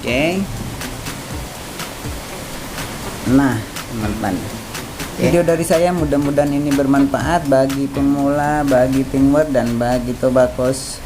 Oke. Nah, teman-teman, video dari saya mudah-mudahan ini bermanfaat bagi pemula, bagi teamwork, dan bagi tobakos.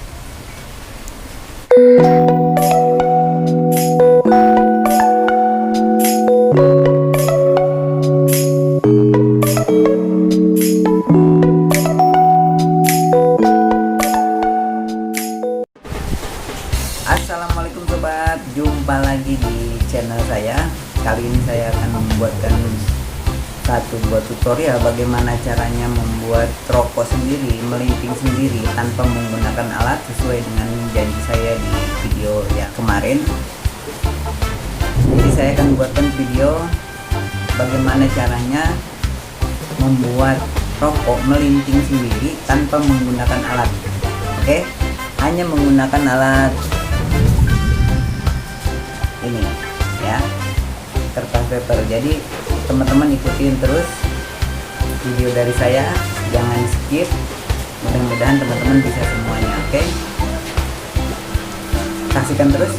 Assalamualaikum sobat, jumpa lagi di channel saya. Kali ini saya akan membuatkan satu buat tutorial bagaimana caranya membuat rokok sendiri, melinting sendiri tanpa menggunakan alat, sesuai dengan janji saya di video yang kemarin. Jadi saya akan buatkan video bagaimana caranya membuat rokok melinting sendiri tanpa menggunakan alat. Oke, hanya menggunakan alat ini ya, kertas paper. Jadi teman-teman ikutin terus video dari saya, jangan skip. Mudah-mudahan teman-teman bisa semuanya. Oke, saksikan terus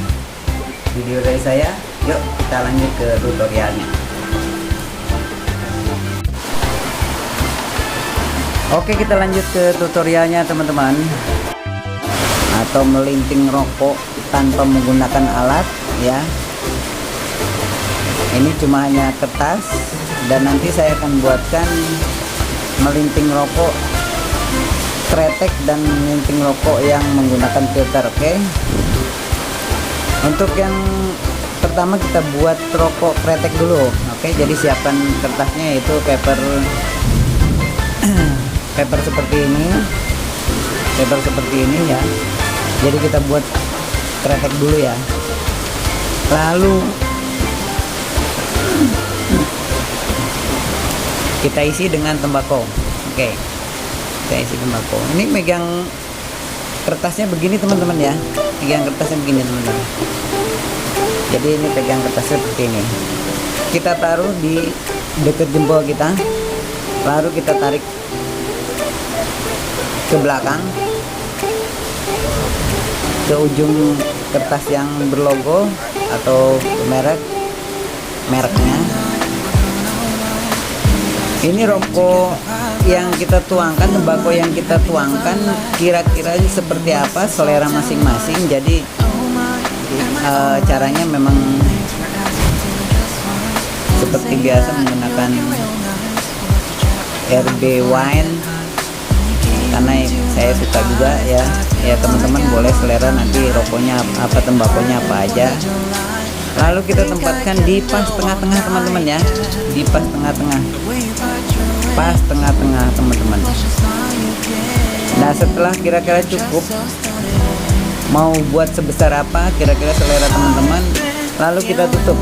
video dari saya. Yuk kita lanjut ke tutorialnya. Oke, kita lanjut ke tutorialnya teman-teman, atau melinting rokok tanpa menggunakan alat ya. Ini cuma hanya kertas, dan nanti saya akan buatkan melinting rokok kretek dan melinting rokok yang menggunakan filter. Oke, untuk yang pertama kita buat rokok kretek dulu. Oke, jadi siapkan kertasnya, yaitu paper paper seperti ini ya. Jadi kita buat kretek dulu ya, lalu kita isi dengan tembakau. Oke, kita isi tembakau. Ini megang kertasnya begini teman-teman ya, pegang kertasnya begini teman-teman. Jadi ini pegang kertasnya seperti ini, kita taruh di dekat jempol kita, lalu kita tarik ke belakang ke ujung kertas yang berlogo atau mereknya. Ini rokok yang kita tuangkan, tembakau yang kita tuangkan, kira-kira seperti apa selera masing-masing. Jadi caranya memang seperti biasa menggunakan RB wine, karena saya suka juga ya. Ya teman-teman boleh selera nanti rokoknya apa, tembakonya apa aja. Lalu kita tempatkan di pas tengah-tengah teman-teman ya, di pas tengah-tengah, pas tengah-tengah teman-teman. Nah, setelah kira-kira cukup, mau buat sebesar apa kira-kira selera teman-teman, lalu kita tutup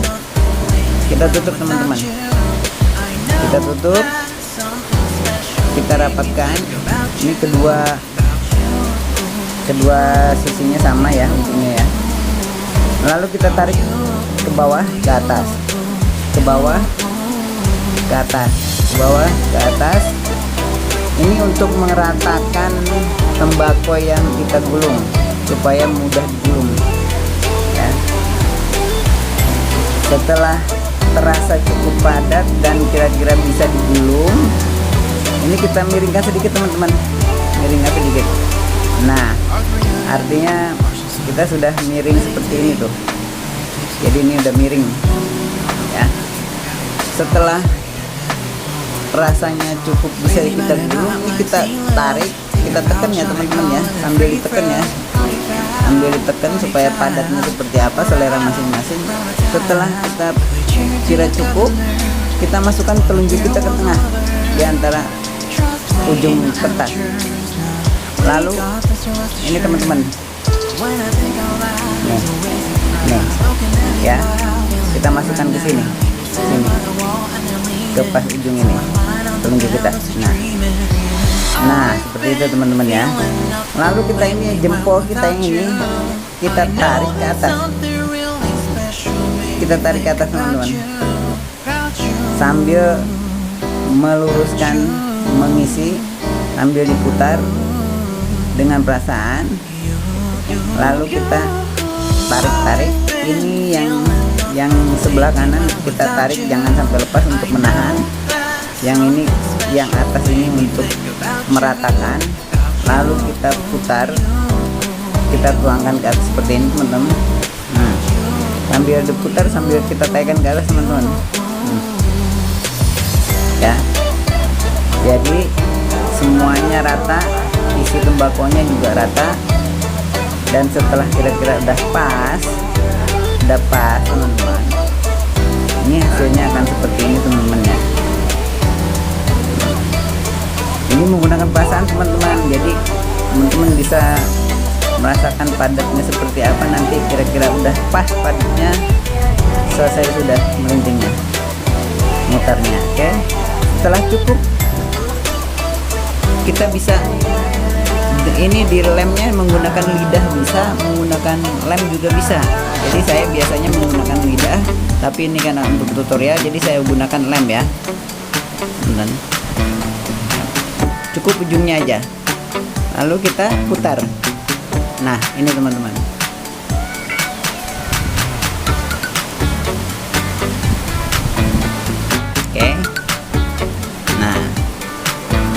teman-teman, kita tutup, kita rapatkan. Ini kedua sisinya sama ya ujungnya ya. Lalu kita tarik ke bawah ke atas, ke bawah ke atas, ke bawah ke atas. Ini untuk meratakan tembakau yang kita gulung supaya mudah digulung ya. Setelah terasa cukup padat dan kira-kira bisa digulung, ini kita miringkan sedikit teman-teman, miringkan sedikit. Nah, artinya kita sudah miring seperti ini tuh. Jadi ini udah miring ya. Setelah rasanya cukup bisa kita gulung, ini kita tarik, kita tekan ya teman-teman ya, sambil ditekan ya, sambil ditekan supaya padatnya seperti apa selera masing-masing. Setelah kita kira cukup, kita masukkan telunjuk kita ke tengah di antara ujung kertas. Lalu ini teman-teman, nih ya, kita masukkan ke sini, ke pas ujung ini telunjuk kita. Nah seperti itu teman-teman ya. Lalu kita ini jempol kita yang ini kita tarik ke atas, kita tarik ke atas teman-teman, sambil meluruskan, mengisi, sambil diputar dengan perasaan. Lalu kita tarik ini yang sebelah kanan kita tarik, jangan sampai lepas untuk menahan. Yang ini, yang atas ini untuk meratakan. Lalu kita putar, kita tuangkan ke atas seperti ini teman-teman. Nah, sambil diputar sambil kita tekan ke atas teman-teman. Ya, jadi semuanya rata, isi tembakonya juga rata. Dan setelah kira-kira udah pas teman-teman, ini hasilnya akan seperti ini teman-teman ya. Ini menggunakan perasaan teman-teman, jadi teman-teman bisa merasakan padatnya seperti apa. Nanti kira-kira udah pas padatnya, selesai sudah melintingnya, mutarnya. Oke, setelah cukup kita bisa ini di lemnya menggunakan lidah, bisa menggunakan lem juga bisa. Jadi saya biasanya menggunakan lidah, tapi ini karena untuk tutorial jadi saya gunakan lem ya. Dan cukup ujungnya aja, lalu kita putar. Nah ini teman-teman, oke. Nah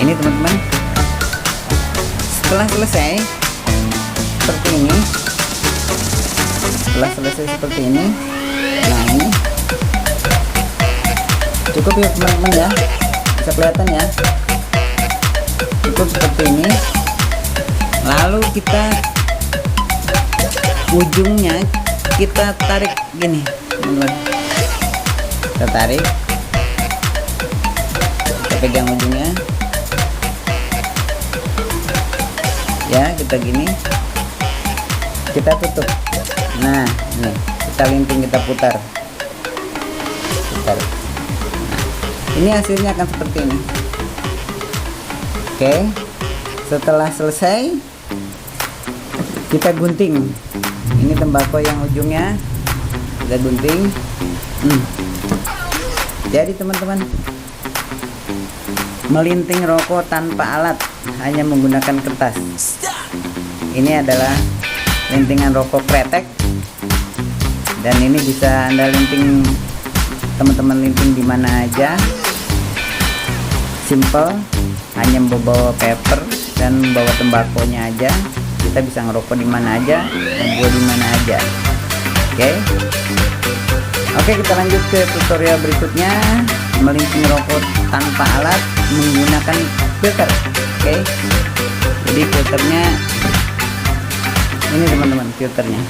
ini teman-teman, setelah selesai seperti ini, nah ini cukup ya teman-teman ya, bisa kelihatan ya, cukup seperti ini. Lalu kita ujungnya kita tarik gini teman-teman, kita tarik, kita pegang ujungnya ya, kita gini, kita tutup. Nah ini kita linting, kita putar. Nah, ini hasilnya akan seperti ini. Oke, setelah selesai kita gunting. Ini tembakau yang ujungnya kita gunting. Jadi teman-teman, melinting rokok tanpa alat, hanya menggunakan kertas. Ini adalah lintingan rokok kretek, dan ini bisa Anda linting, teman-teman linting di mana aja. Simple, hanya membawa paper dan membawa tembakonya aja. Kita bisa ngerokok di mana aja, membuat di mana aja. Oke, kita lanjut ke tutorial berikutnya, melinting rokok tanpa alat menggunakan filter. Jadi filternya ini teman-teman, filternya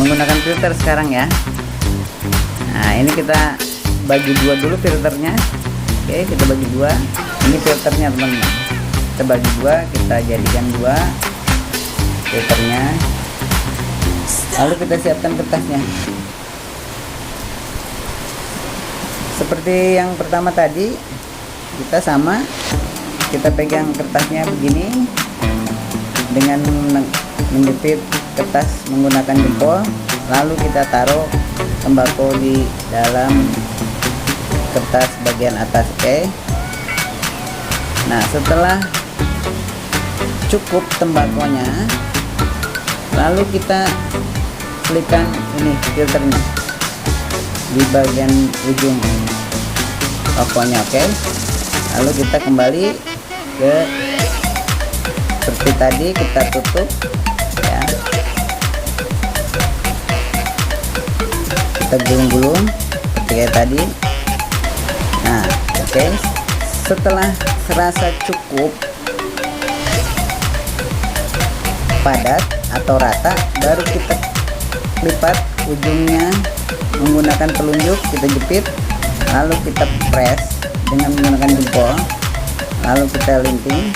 menggunakan filter sekarang ya. Nah ini kita bagi dua dulu filternya. Kita bagi dua, ini filternya teman-teman, kita bagi dua, kita jadikan dua filternya. Lalu kita siapkan kertasnya seperti yang pertama tadi. Kita pegang kertasnya begini dengan menjepit kertas menggunakan jempol, lalu kita taruh tembakau di dalam kertas bagian atas. Nah setelah cukup tembakonya, lalu kita selipkan ini filternya di bagian ujung rokoknya. Lalu kita kembali ke seperti tadi, kita tutup ya, kita gulung-gulung seperti kayak tadi. Nah setelah serasa cukup padat atau rata, baru kita lipat ujungnya menggunakan telunjuk, kita jepit, lalu kita press dengan menggunakan jempol, lalu kita linting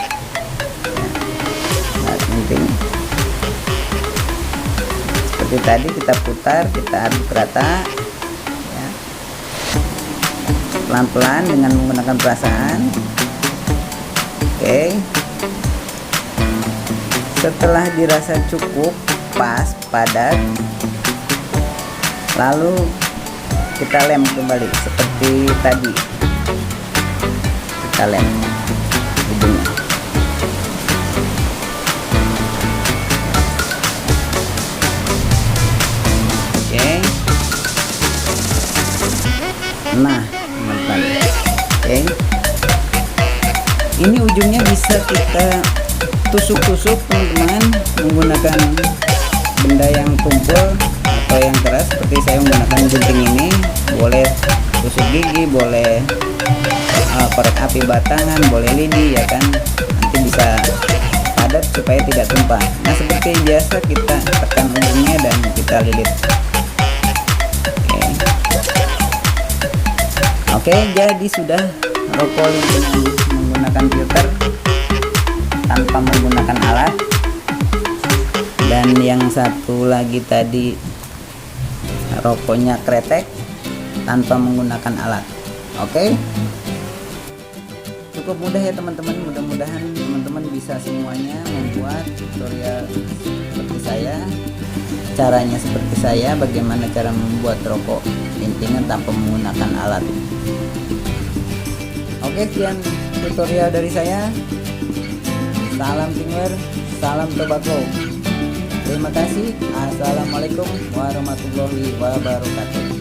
ya. Nah, linting seperti tadi, kita putar, kita aduk rata ya, pelan-pelan dengan menggunakan perasaan. Setelah dirasa cukup pas padat, lalu kita lem kembali seperti tadi, kita lem ujungnya. Nah teman-teman, oke, ini ujungnya bisa kita tusuk-tusuk teman-teman menggunakan benda yang tumpul atau yang keras, seperti saya menggunakan gunting ini. Boleh tusuk gigi, boleh korek api batangan, boleh lidi, ya kan, nanti bisa padat supaya tidak tumpah. Nah seperti biasa kita tekan ujungnya dan kita lilit. Oke, jadi sudah rokok dengan menggunakan filter tanpa menggunakan alat. Dan yang satu lagi tadi rokoknya kretek tanpa menggunakan alat. Oke, cukup mudah ya teman-teman. Mudah-mudahan teman-teman bisa semuanya membuat tutorial seperti saya. Caranya seperti saya, bagaimana cara membuat rokok lintingan tanpa menggunakan alat. Oke, sekian tutorial dari saya. Salam Finger, salam tobacco. Terima kasih. Assalamualaikum warahmatullahi wabarakatuh.